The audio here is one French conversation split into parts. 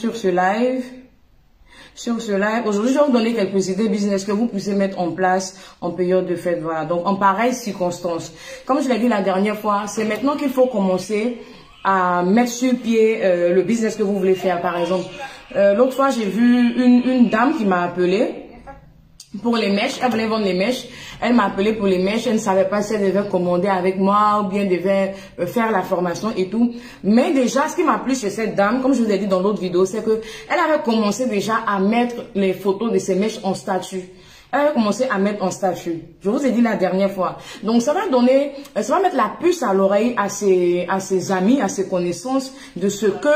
sur ce live. Aujourd'hui, je vais vous donner quelques idées business que vous puissiez mettre en place en période de fête. Voilà. Donc, en pareille circonstance. Comme je l'ai dit la dernière fois, c'est maintenant qu'il faut commencer à mettre sur pied le business que vous voulez faire, par exemple. L'autre fois, j'ai vu une dame qui m'a appelé pour les mèches. Elle voulait vendre les mèches. Elle m'a appelé pour les mèches. Elle ne savait pas si elle devait commander avec moi ou bien devait faire la formation et tout. Mais déjà, ce qui m'a plu chez cette dame, comme je vous ai dit dans l'autre vidéo, c'est que elle avait commencé déjà à mettre les photos de ses mèches en statut. Elle a commencé à mettre en statut. Je vous ai dit la dernière fois. Donc, ça va mettre la puce à l'oreille à ses amis, à ses connaissances de ce que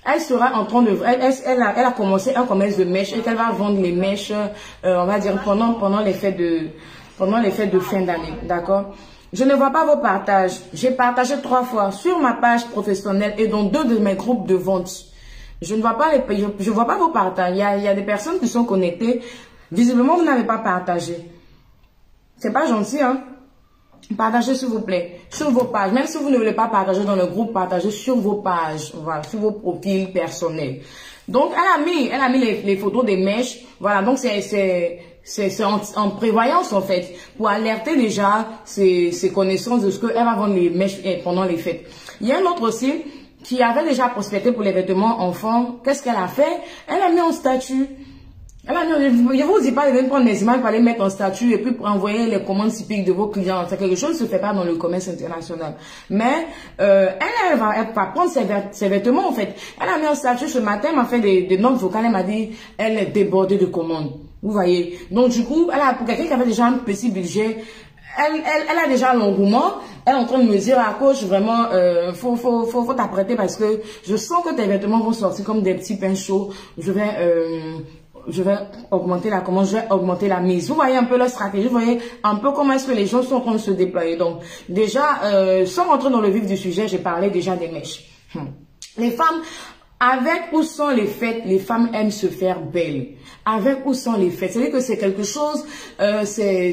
elle sera en train de... Elle a commencé un commerce de mèches et qu'elle va vendre les mèches, on va dire, pendant les fêtes de fin d'année. D'accord? Je ne vois pas vos partages. J'ai partagé 3 fois sur ma page professionnelle et dans 2 de mes groupes de vente. Je ne vois pas je vois pas vos partages. Il y a des personnes qui sont connectées. Visiblement, vous n'avez pas partagé. C'est pas gentil, hein? Partagez s'il vous plaît, sur vos pages. Même si vous ne voulez pas partager dans le groupe, partagez sur vos pages, voilà, sur vos profils personnels. Donc, elle a mis les photos des mèches. Voilà, donc c'est en prévoyance en fait, pour alerter déjà ses connaissances de ce qu'elle va vendre les mèches pendant les fêtes. Il y a un autre aussi qui avait déjà prospecté pour les vêtements enfants. Qu'est-ce qu'elle a fait? Elle a mis en statut. Je vous dis pas de prendre des images pour aller mettre en statut et puis pour envoyer les commandes typiques de vos clients. C'est quelque chose qui ne se fait pas dans le commerce international. Mais elle va prendre ses vêtements en fait. Elle a mis en statut ce matin, elle m'a fait des notes vocales, elle m'a dit elle est débordée de commandes. Vous voyez. Donc du coup, pour quelqu'un qui avait déjà un petit budget, elle a déjà l'engouement. Elle est en train de me dire à coach vraiment faut t'apprêter parce que je sens que tes vêtements vont sortir comme des petits pains chauds. Je vais augmenter la commande, je vais augmenter la mise. Vous voyez un peu leur stratégie, vous voyez un peu comment est-ce que les gens sont en train de se déployer. Donc déjà, sans rentrer dans le vif du sujet, j'ai parlé déjà des mèches. Les femmes, avec ou sans les fêtes, les femmes aiment se faire belles. Avec ou sans les fêtes. C'est-à-dire que c'est quelque chose, c'est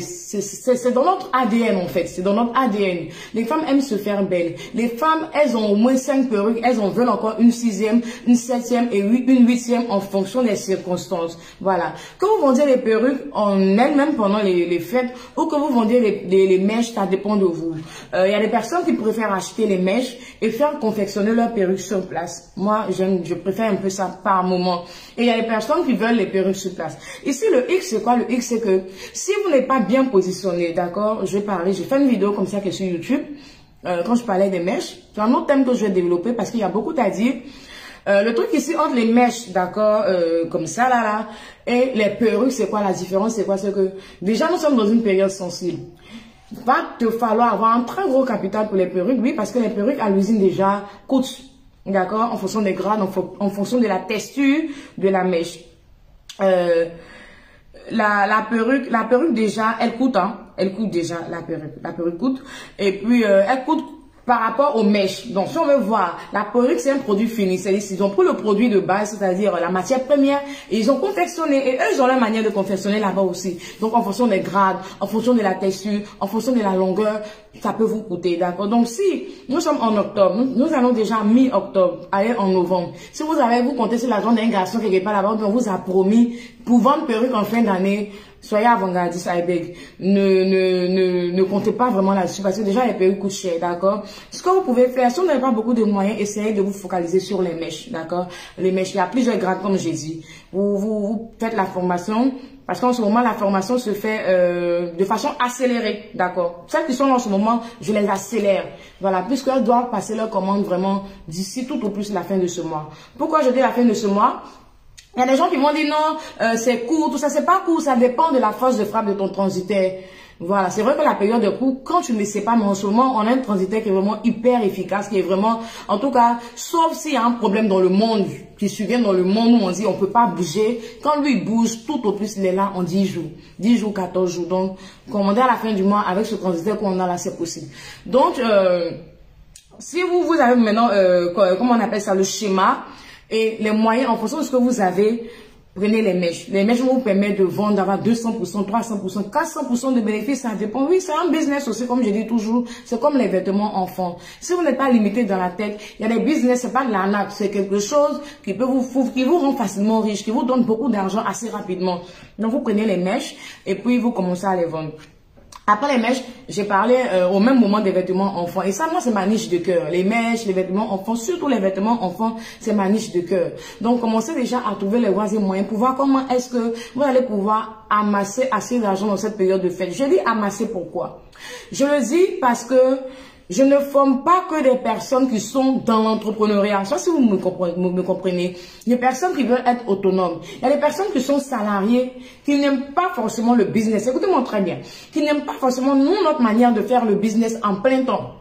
dans notre ADN en fait. C'est dans notre ADN. Les femmes aiment se faire belles. Les femmes, elles ont au moins 5 perruques. Elles en veulent encore une 6e, une 7e et une 8e en fonction des circonstances. Voilà. Que vous vendiez les perruques en elles-mêmes pendant les fêtes ou que vous vendiez les mèches, ça dépend de vous. Il y a des personnes qui préfèrent acheter les mèches et faire confectionner leurs perruques sur place. Moi, je préfère un peu ça par moment. Et il y a des personnes qui veulent les perruques sur place. Ici, le X, c'est quoi? Le X, c'est que si vous n'êtes pas bien positionné, d'accord, j'ai fait une vidéo comme ça qui est sur YouTube, quand je parlais des mèches. C'est un autre thème que je vais développer parce qu'il y a beaucoup à dire. Le truc ici, entre les mèches, d'accord, comme ça, là, et les perruques, c'est quoi la différence? C'est quoi? C'est que, déjà, nous sommes dans une période sensible. Il va te falloir avoir un très gros capital pour les perruques, oui, parce que les perruques à l'usine déjà coûtent, d'accord, en fonction des grades, en fonction de la texture de la mèche. La perruque déjà, elle coûte, hein. Elle coûte déjà, la perruque coûte. Et puis, elle coûte par rapport aux mèches. Donc, si on veut voir, la perruque, c'est un produit fini. C'est-à-dire, ils ont pris le produit de base, c'est-à-dire la matière première, et ils ont confectionné. Et eux, ils ont leur manière de confectionner là-bas aussi. Donc, en fonction des grades, en fonction de la texture, en fonction de la longueur, ça peut vous coûter, d'accord? Donc, si nous sommes en octobre, nous allons déjà mi-octobre, aller en novembre. Si vous comptez sur l'argent d'un garçon qui n'est pas là-bas, on vous a promis pour vendre perruque en fin d'année, soyez avant-gardiste, I beg. Ne comptez pas vraiment là-dessus parce que déjà les perruques coûtent cher, d'accord? Ce que vous pouvez faire, si vous n'avez pas beaucoup de moyens, essayez de vous focaliser sur les mèches, d'accord? Les mèches, il y a plusieurs grades comme j'ai dit. Vous faites la formation parce qu'en ce moment la formation se fait de façon accélérée, d'accord? Celles qui sont là en ce moment, je les accélère, voilà, puisqu'elles doivent passer leur commande vraiment d'ici tout au plus la fin de ce mois. Pourquoi je dis la fin de ce mois? Il y a des gens qui m'ont dit non, c'est court, tout ça, c'est pas court, ça dépend de la force de frappe de ton transitaire. Voilà, c'est vrai que la période de cours, quand tu ne le sais pas, mais en ce moment, on a un transitaire qui est vraiment hyper efficace, qui est vraiment, en tout cas, sauf s'il y a un problème dans le monde, qui survient dans le monde où on dit on peut pas bouger, quand lui il bouge, tout au plus il est là en 10 jours, 14 jours. Donc, commander à la fin du mois avec ce transitaire qu'on a là, c'est possible. Donc, si vous avez maintenant, comment on appelle ça, le schéma, et les moyens en fonction de ce que vous avez, Prenez les mèches. Les mèches vont vous permettre de vendre, d'avoir 200%, 300%, 400% de bénéfices. Ça dépend. Oui, c'est un business aussi, comme je dis toujours. C'est comme les vêtements enfants. Si vous n'êtes pas limité dans la tête, il y a des business, c'est pas de l'arnaque. C'est quelque chose qui peut qui vous rend facilement riche, qui vous donne beaucoup d'argent assez rapidement. Donc, vous prenez les mèches et puis vous commencez à les vendre. Après les mèches, j'ai parlé au même moment des vêtements enfants. Et ça, moi, c'est ma niche de cœur. Les mèches, les vêtements enfants, surtout les vêtements enfants, c'est ma niche de cœur. Donc, commencez déjà à trouver les voies et moyens pour voir comment est-ce que vous allez pouvoir amasser assez d'argent dans cette période de fête. Je dis amasser pourquoi? Je le dis parce que je ne forme pas que des personnes qui sont dans l'entrepreneuriat. Ça, si vous me comprenez. Il y a des personnes qui veulent être autonomes. Il y a des personnes qui sont salariées, qui n'aiment pas forcément le business. Écoutez-moi très bien. Qui n'aiment pas forcément, nous, notre manière de faire le business en plein temps.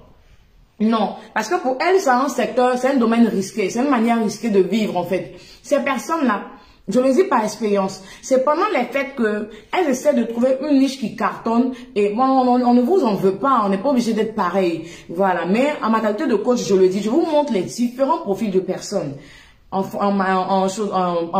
Non. Parce que pour elles, c'est un secteur, c'est un domaine risqué. C'est une manière risquée de vivre, en fait. Ces personnes-là, je le dis par expérience, c'est pendant les fêtes qu'elles essaient de trouver une niche qui cartonne et bon, on ne vous en veut pas, on n'est pas obligé d'être pareil. Voilà, mais en ma qualité de coach, je le dis, je vous montre les différents profils de personnes en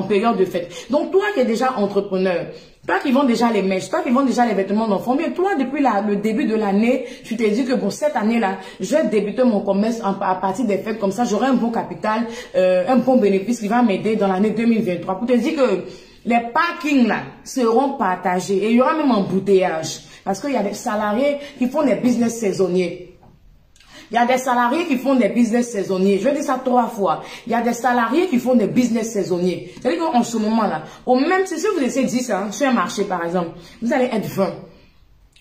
période de fête. Donc toi qui es déjà entrepreneur, toi qui vends déjà les mèches, toi qui vends déjà les vêtements d'enfants, mais toi depuis le début de l'année, tu t'es dit que bon cette année-là, je vais débuter mon commerce à partir des fêtes comme ça, j'aurai un bon capital, un bon bénéfice qui va m'aider dans l'année 2023. Pour te dire que les parkings là seront partagés et il y aura même un embouteillage parce qu'il y a des salariés qui font des business saisonniers. Il y a des salariés qui font des business saisonniers. Je dis ça 3 fois. Il y a des salariés qui font des business saisonniers. C'est-à-dire qu'en ce moment-là, au même si vous laissez 10 sur un marché, par exemple, vous allez être 20.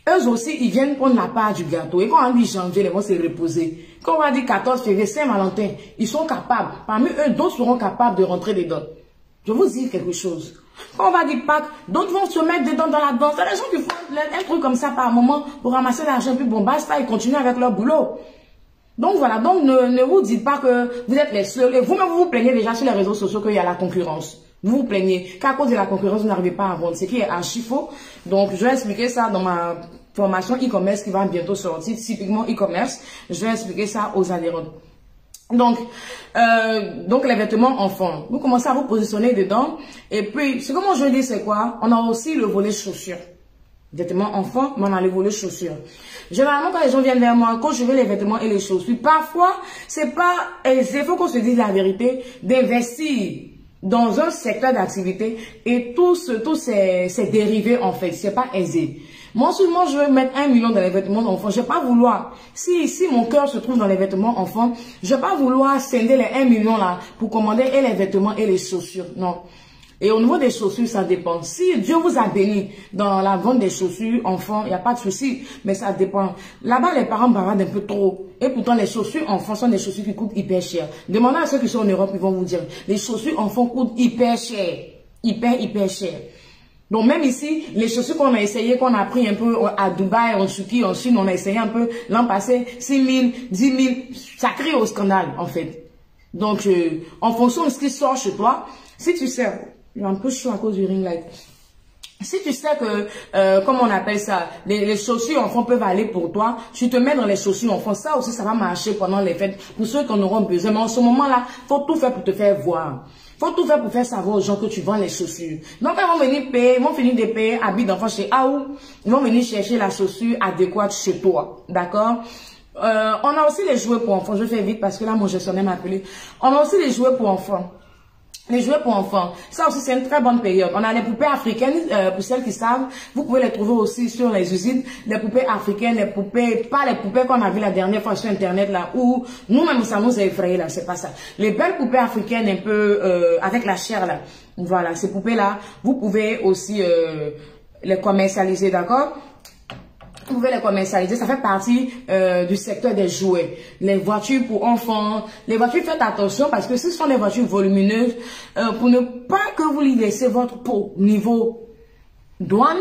Eux aussi, ils viennent prendre la part du gâteau. Et quand on dit janvier, ils vont se reposer. Quand on va dire 14 février, Saint-Valentin, ils sont capables. Parmi eux, d'autres seront capables de rentrer dedans. Je vous dis quelque chose. Quand on va dire Pâques, d'autres vont se mettre dedans dans la danse. Il y a des gens qui font un truc comme ça par moment pour ramasser l'argent. Puis bon, basta, ils continuent avec leur boulot. Donc voilà, donc ne vous dites pas que vous êtes les seuls. Et vous-même, vous vous plaignez déjà sur les réseaux sociaux qu'il y a la concurrence. Vous vous plaignez qu'à cause de la concurrence, vous n'arrivez pas à vendre. Ce qui est archi faux. Donc je vais expliquer ça dans ma formation e-commerce qui va bientôt sortir. Typiquement e-commerce. Je vais expliquer ça aux adhérents. Donc les vêtements enfants. Vous commencez à vous positionner dedans. Et puis, ce que moi je dis, c'est quoi? On a aussi le volet chaussures. Vêtements enfants, mais on a le volet chaussures. Généralement, quand les gens viennent vers moi, quand je veux les vêtements et les chaussures, parfois, c'est pas aisé, il faut qu'on se dise la vérité, d'investir dans un secteur d'activité et tous ces dérivés, en fait, c'est pas aisé. Moi, si moi, je veux mettre 1 million dans les vêtements d'enfants, je vais pas vouloir, si mon cœur se trouve dans les vêtements enfants, je vais pas vouloir scinder les 1 million là pour commander et les vêtements et les chaussures, non. Et au niveau des chaussures, ça dépend. Si Dieu vous a béni dans la vente des chaussures enfants, il n'y a pas de souci, mais ça dépend. Là-bas, les parents bavardent un peu trop. Et pourtant, les chaussures enfants sont des chaussures qui coûtent hyper cher. Demandez à ceux qui sont en Europe, ils vont vous dire, les chaussures enfants coûtent hyper cher. Hyper cher. Donc même ici, les chaussures qu'on a essayé, qu'on a pris un peu à Dubaï, en Turquie, en Chine, on a essayé un peu l'an passé, 6 000, 10 000, ça crée au scandale, en fait. Donc, en fonction de ce qui sort chez toi, si tu sais... Il est un peu chaud à cause du ring light. Si tu sais que, comme on appelle ça, les chaussures enfants peuvent aller pour toi, tu te mets dans les chaussures enfants. Ça aussi, ça va marcher pendant les fêtes pour ceux qui en auront besoin. Mais en ce moment-là, faut tout faire pour te faire voir. Faut tout faire pour faire savoir aux gens que tu vends les chaussures. Donc, ils vont venir payer, ils vont finir de payer habits d'enfants chez Aou. Ils vont venir chercher la chaussure adéquate chez toi. D'accord? On a aussi les jouets pour enfants. Je fais vite parce que là, mon gestionnaire m'a appelé. On a aussi les jouets pour enfants. Les jouets pour enfants, ça aussi c'est une très bonne période. On a les poupées africaines, pour celles qui savent, vous pouvez les trouver aussi sur les usines, les poupées africaines, les poupées, pas les poupées qu'on a vues la dernière fois sur internet là, où nous-mêmes ça nous a effrayés là, c'est pas ça. Les belles poupées africaines un peu, avec la chair là, voilà, ces poupées là, vous pouvez aussi les commercialiser, d'accord? Vous pouvez les commercialiser, ça fait partie du secteur des jouets. Les voitures pour enfants, les voitures, faites attention parce que ce sont des voitures volumineuses. Pour ne pas que vous lui laissez votre peau niveau douane,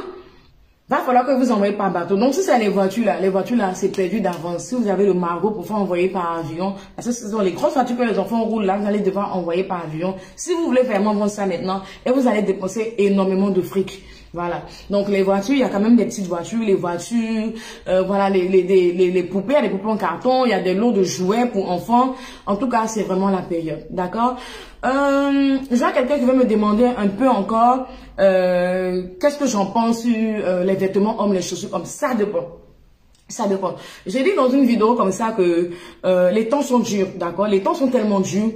va falloir que vous envoyez par bateau. Donc si c'est les voitures là, c'est perdu d'avance. Si vous avez le Margot pour faire envoyer par avion, parce que ce sont les grosses voitures que les enfants roulent là, vous allez devoir envoyer par avion. Si vous voulez vraiment vendre ça maintenant, et vous allez dépenser énormément de fric. Voilà. Donc les voitures, il y a quand même des petites voitures, les voitures, voilà, les poupées, il y a des poupées en carton, il y a des lots de jouets pour enfants. En tout cas, c'est vraiment la période. D'accord? J'ai quelqu'un qui veut me demander un peu encore qu'est-ce que j'en pense sur les vêtements hommes, les chaussures hommes. Ça dépend. Ça dépend. J'ai dit dans une vidéo comme ça que les temps sont durs, d'accord? Les temps sont tellement durs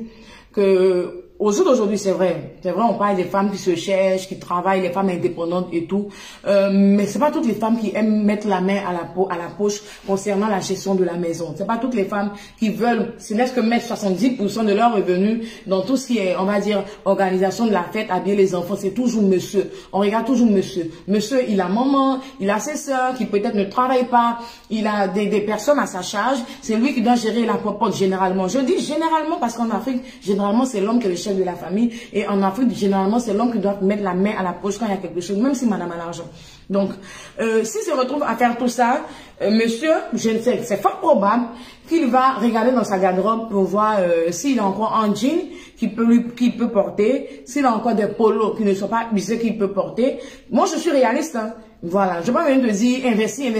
que au jour d'aujourd'hui, c'est vrai, on parle des femmes qui se cherchent, qui travaillent, les femmes indépendantes et tout, mais c'est pas toutes les femmes qui aiment mettre la main à la poche concernant la gestion de la maison. C'est pas toutes les femmes qui veulent, ce n'est que mettre 70% de leurs revenus dans tout ce qui est, on va dire, organisation de la fête, habiller les enfants. C'est toujours monsieur. On regarde toujours monsieur. Monsieur, il a maman, il a ses sœurs qui peut-être ne travaillent pas, il a des personnes à sa charge. C'est lui qui doit gérer la popote généralement. Je dis généralement parce qu'en Afrique, généralement, c'est l'homme qui est le chef de la famille, et en Afrique généralement c'est l'homme qui doit mettre la main à la poche quand il y a quelque chose, même si madame a l'argent. Donc s'il se retrouve à faire tout ça, monsieur, je ne sais, c'est fort probable qu'il va regarder dans sa garde-robe pour voir s'il a encore un jean qu'il peut porter, s'il a encore des polos qui ne sont pas usés qu'il peut porter. Moi je suis réaliste, hein. Voilà, je ne vais pas venir te dire investir.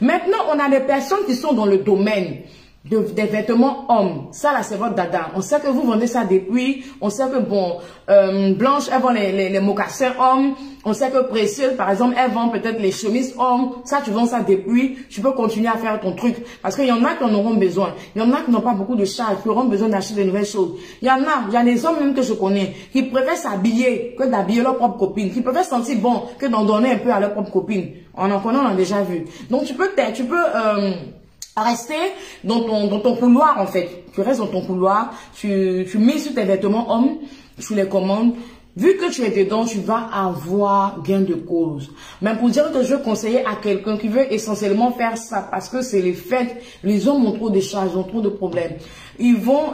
Maintenant on a des personnes qui sont dans le domaine des vêtements hommes. Ça là c'est votre dada. On sait que vous vendez ça depuis. On sait que bon, Blanche elle vend les mocassins hommes. On sait que Précieuse par exemple elle vend peut-être les chemises hommes. Ça tu vends ça depuis. Tu peux continuer à faire ton truc. Parce qu'il y en a qui en auront besoin. Il y en a qui n'ont pas beaucoup de charges, qui auront besoin d'acheter de nouvelles choses. Il y a des hommes même que je connais qui préfèrent s'habiller que d'habiller leur propre copine. Qui préfèrent sentir bon que d'en donner un peu à leur propre copine. On en connaît, on a déjà vu. Donc tu peux rester dans ton couloir en fait. Tu restes dans ton couloir, tu mets sur tes vêtements hommes, tu les commandes. Vu que tu es dedans, tu vas avoir gain de cause. Mais pour dire que je veux conseiller à quelqu'un qui veut essentiellement faire ça, parce que c'est les fêtes, les hommes ont trop de charges, ont trop de problèmes. Ils vont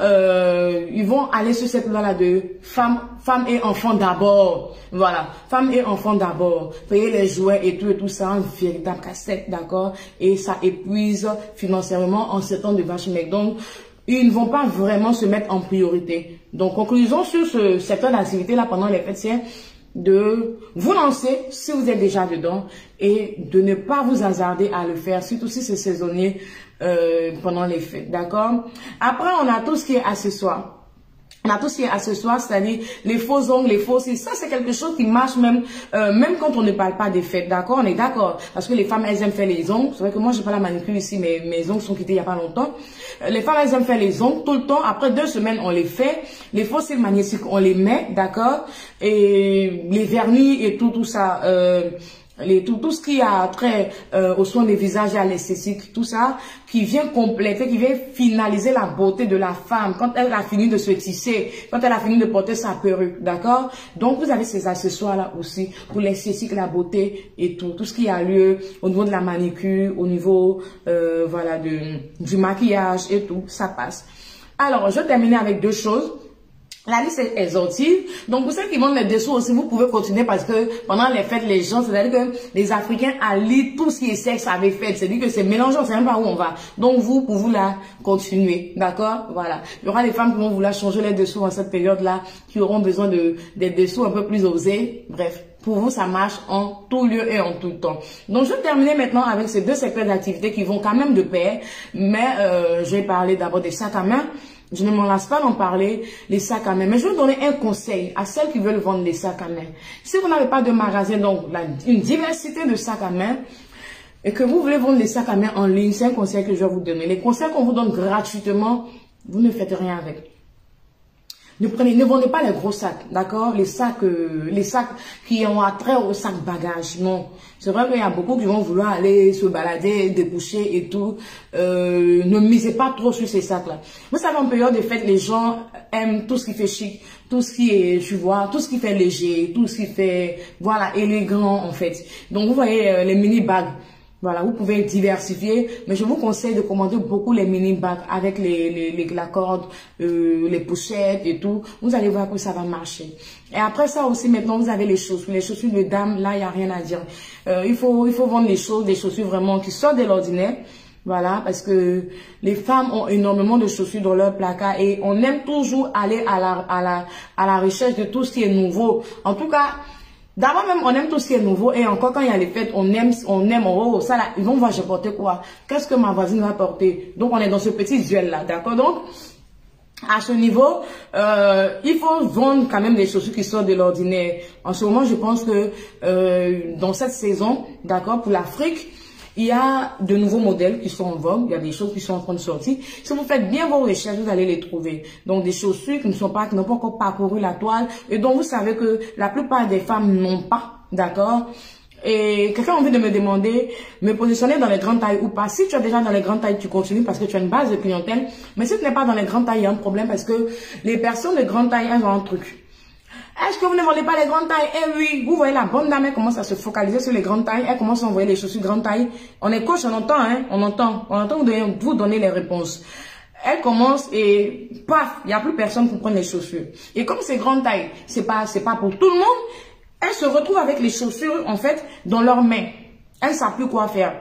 aller sur cette loi-là de femmes et enfants d'abord. Voilà, femmes et enfants d'abord. Payer les jouets et tout ça, un véritable casse-tête, d'accord? Et ça épuise financièrement en 7 ans de vache maigre. Donc, ils ne vont pas vraiment se mettre en priorité. Donc, conclusion sur ce secteur d'activité-là pendant les fêtes, c'est de vous lancer si vous êtes déjà dedans et de ne pas vous hasarder à le faire, surtout si c'est saisonnier pendant les fêtes, d'accord? Après, on a tout ce qui est accessoires. On a tout ce qui est accessoires, c'est-à-dire les faux ongles, les faux cils. Ça, c'est quelque chose qui marche même quand on ne parle pas des fêtes, d'accord? On est d'accord. Parce que les femmes, elles aiment faire les ongles. C'est vrai que moi, j'ai pas la manicure ici, mais mes ongles sont quittés il y a pas longtemps. Les femmes, elles aiment faire les ongles tout le temps. Après 2 semaines, on les fait. Les faux cils magnétiques, on les met, d'accord? Et les vernis et tout ça, tout ce qui a trait au soin des visages et à l'esthétique, tout ça, qui vient compléter, qui vient finaliser la beauté de la femme quand elle a fini de se tisser, quand elle a fini de porter sa perruque, d'accord? Donc vous avez ces accessoires-là aussi pour l'esthétique, la beauté et tout ce qui a lieu au niveau de la manicure, au niveau voilà du maquillage et tout, ça passe. Alors, je vais terminer avec 2 choses. La liste est exhaustive. Donc, pour ceux qui vendent les dessous aussi, vous pouvez continuer parce que pendant les fêtes, les gens, c'est-à-dire que les Africains allient tout ce qui est sexe avec fête. C'est-à-dire que c'est mélangeant, c'est même pas où on va. Donc, pour vous là, continuez. D'accord? Voilà. Il y aura des femmes qui vont vouloir changer les dessous en cette période-là, qui auront besoin des dessous un peu plus osés. Bref. Pour vous, ça marche en tout lieu et en tout temps. Donc, je vais terminer maintenant avec ces 2 secteurs d'activité qui vont quand même de pair. Mais je vais parler d'abord des sacs à main. Je ne m'en lasse pas d'en parler, les sacs à main. Mais je vais donner un conseil à celles qui veulent vendre des sacs à main. Si vous n'avez pas de magasin, donc une diversité de sacs à main, et que vous voulez vendre des sacs à main en ligne, c'est un conseil que je vais vous donner. Les conseils qu'on vous donne gratuitement, vous ne faites rien avec. Ne vendez pas les gros sacs, d'accord? Les sacs qui ont attrait aux sacs bagages, non. C'est vrai qu'il y a beaucoup qui vont vouloir aller se balader, déboucher et tout. Ne misez pas trop sur ces sacs-là. Vous savez, en période de fête, les gens aiment tout ce qui fait chic, tout ce qui est, tu vois, tout ce qui fait léger, tout ce qui fait, voilà, élégant, en fait. Donc, vous voyez, les mini-bags. Voilà, vous pouvez diversifier, mais je vous conseille de commander beaucoup les mini-bags avec la corde, les pochettes et tout. Vous allez voir que ça va marcher. Et après ça aussi, maintenant, vous avez les chaussures. Les chaussures de dame, là, il n'y a rien à dire. Il faut vendre des chaussures vraiment qui sortent de l'ordinaire. Voilà, parce que les femmes ont énormément de chaussures dans leur placard et on aime toujours aller à la recherche de tout ce qui est nouveau. En tout cas, D'abord même, on aime tout ce qui est nouveau et encore quand il y a les fêtes, on aime, oh, ça là, ils vont voir, j'ai porté quoi? Qu'est-ce que ma voisine va porter? Donc, on est dans ce petit duel là, d'accord? Donc, à ce niveau, il faut vendre quand même des chaussures qui sortent de l'ordinaire. En ce moment, je pense que dans cette saison, d'accord, pour l'Afrique, il y a de nouveaux modèles qui sont en vogue. Il y a des choses qui sont en train de sortir. Si vous faites bien vos recherches, vous allez les trouver. Donc, des chaussures qui n'ont pas encore parcouru la toile et dont vous savez que la plupart des femmes n'ont pas, d'accord? Et quelqu'un a envie de me demander, me positionner dans les grandes tailles ou pas. Si tu es déjà dans les grandes tailles, tu continues parce que tu as une base de clientèle. Mais si tu n'es pas dans les grandes tailles, il y a un problème parce que les personnes de grande taille, elles ont un truc. Est-ce que vous ne vendez pas les grandes tailles? Eh oui, vous voyez la bonne dame, elle commence à se focaliser sur les grandes tailles. Elle commence à envoyer les chaussures grande taille. On est coach, on entend, hein, on entend vous donner les réponses. Elle commence et paf, il n'y a plus personne pour prendre les chaussures. Et comme c'est grande taille, c'est pas pour tout le monde. Elles se retrouvent avec les chaussures, en fait, dans leurs mains. Elles ne savent plus quoi faire.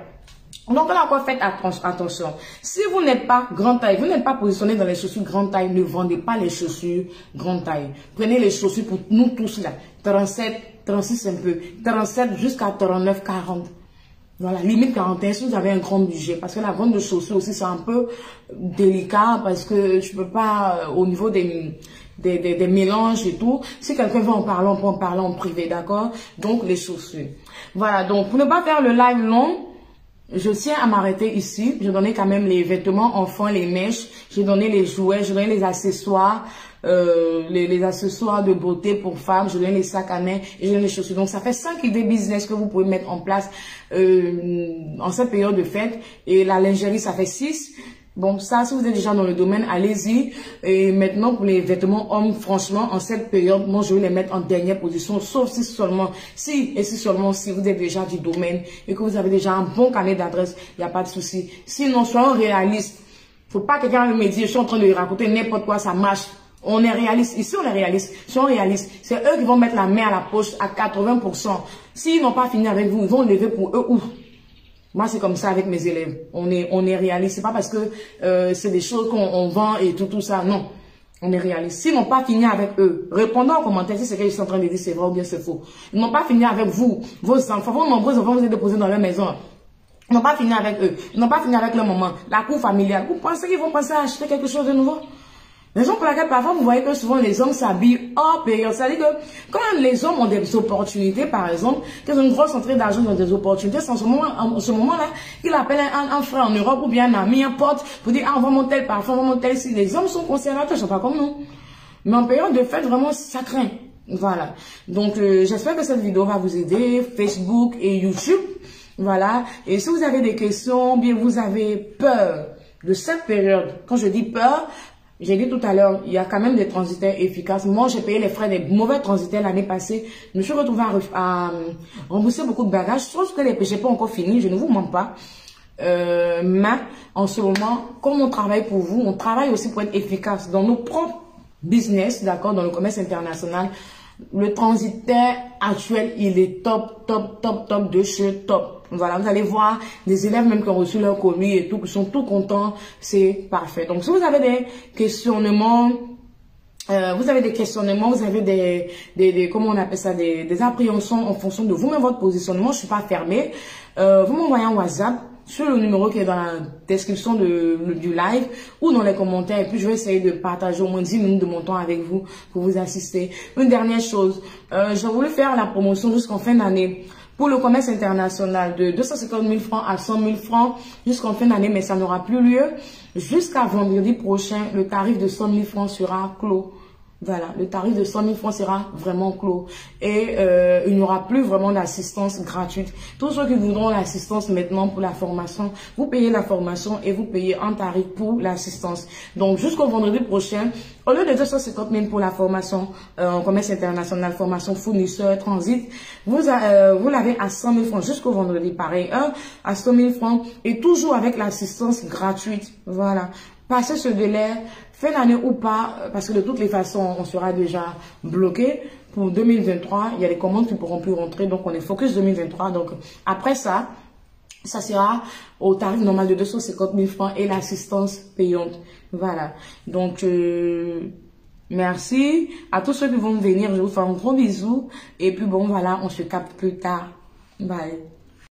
Donc, là encore, faites attention. Si vous n'êtes pas grande taille, vous n'êtes pas positionné dans les chaussures grande taille, ne vendez pas les chaussures grande taille. Prenez les chaussures pour nous tous là. 37, 36 un peu. 37 jusqu'à 39, 40. Voilà, limite 41 si vous avez un grand budget. Parce que la vente de chaussures aussi, c'est un peu délicat parce que je peux pas, au niveau des mélanges et tout. Si quelqu'un veut en parler, on peut en parler en privé, d'accord? Donc, les chaussures. Voilà, donc, pour ne pas faire le live long, je tiens à m'arrêter ici. J'ai donné quand même les vêtements enfants, les mèches. J'ai donné les jouets, j'ai donné les accessoires, les accessoires de beauté pour femmes. J'ai donné les sacs à main et j'ai donné les chaussures. Donc, ça fait 5 idées business que vous pouvez mettre en place en cette période de fête. Et la lingerie, ça fait 6. Bon, ça, si vous êtes déjà dans le domaine, allez-y. Et maintenant, pour les vêtements hommes, franchement, en cette période, moi, je vais les mettre en dernière position, sauf si seulement, si vous êtes déjà du domaine et que vous avez déjà un bon carnet d'adresse, il n'y a pas de souci. Sinon, soyons réalistes. Faut pas que quelqu'un me dise, je suis en train de raconter n'importe quoi, ça marche. On est réaliste. Ici, on est réaliste. Soyons réalistes. C'est eux qui vont mettre la main à la poche à 80%. S'ils n'ont pas fini avec vous, ils vont lever pour eux ou. Moi, c'est comme ça avec mes élèves. On est réaliste. C'est pas parce que c'est des choses qu'on vend et tout ça. Non. On est réaliste. S'ils n'ont pas fini avec eux, répondez en commentaire si c'est qu'ils sont en train de dire c'est vrai ou bien c'est faux. Ils n'ont pas fini avec vous. Vos enfants, vos nombreux enfants, vous êtes déposés dans leur maison. Ils n'ont pas fini avec eux. Ils n'ont pas fini avec leur maman. La cour familiale. Vous pensez qu'ils vont penser à acheter quelque chose de nouveau? Raison pour laquelle parfois vous voyez que souvent les hommes s'habillent hors période. C'est-à-dire que quand les hommes ont des opportunités, par exemple, qu'ils ont une grosse entrée d'argent dans des opportunités, c'est en ce moment-là qu'il appelle un frère en Europe ou bien un ami, un pote, pour dire ah, on va monter le parfum, on va monter ici. Les hommes sont conservateurs, ils ne sont pas comme nous. Mais en période de fête, vraiment, ça craint. Voilà. Donc, j'espère que cette vidéo va vous aider, Facebook et YouTube. Voilà. Et si vous avez des questions, bien vous avez peur de cette période, quand je dis peur, j'ai dit tout à l'heure, il y a quand même des transitaires efficaces. Moi, j'ai payé les frais des mauvais transitaires l'année passée. Je me suis retrouvée à rembourser beaucoup de bagages. Sauf que les péchés pas encore finis, je ne vous mens pas. Mais en ce moment, comme on travaille pour vous, on travaille aussi pour être efficace dans nos propres business, d'accord, dans le commerce international. Le transitaire actuel, il est top de chez top. Voilà, vous allez voir des élèves même qui ont reçu leur commis et tout, qui sont tout contents, c'est parfait. Donc, si vous avez des questionnements, vous avez des comment on appelle ça, des appréhensions en fonction de vous-même, votre positionnement, je suis pas fermée. Vous m'envoyez un WhatsApp sur le numéro qui est dans la description du live ou dans les commentaires et puis je vais essayer de partager au moins 10 minutes de mon temps avec vous pour vous assister. Une dernière chose, j'ai voulu faire la promotion jusqu'en fin d'année pour le commerce international de 250 000 francs à 100 000 francs jusqu'en fin d'année, mais ça n'aura plus lieu. Jusqu'à vendredi prochain, le tarif de 100 000 francs sera clos. Voilà, le tarif de 100 000 francs sera vraiment clos. Et il n'y aura plus vraiment d'assistance gratuite. Tous ceux qui voudront l'assistance maintenant pour la formation, vous payez la formation et vous payez un tarif pour l'assistance. Donc, jusqu'au vendredi prochain, au lieu de 250 000 pour la formation en commerce international, formation fournisseur, transit, vous l'avez à 100 000 francs jusqu'au vendredi. Pareil, à 100 000 francs et toujours avec l'assistance gratuite. Voilà. Passez ce délai, fin d'année ou pas, parce que de toutes les façons, on sera déjà bloqué. Pour 2023, il y a des commandes qui ne pourront plus rentrer, donc on est focus 2023. Donc après ça, ça sera au tarif normal de 250 000 francs et l'assistance payante. Voilà. Donc, Merci à tous ceux qui vont venir. Je vous fais un gros bisou. Et puis bon, voilà, on se capte plus tard. Bye.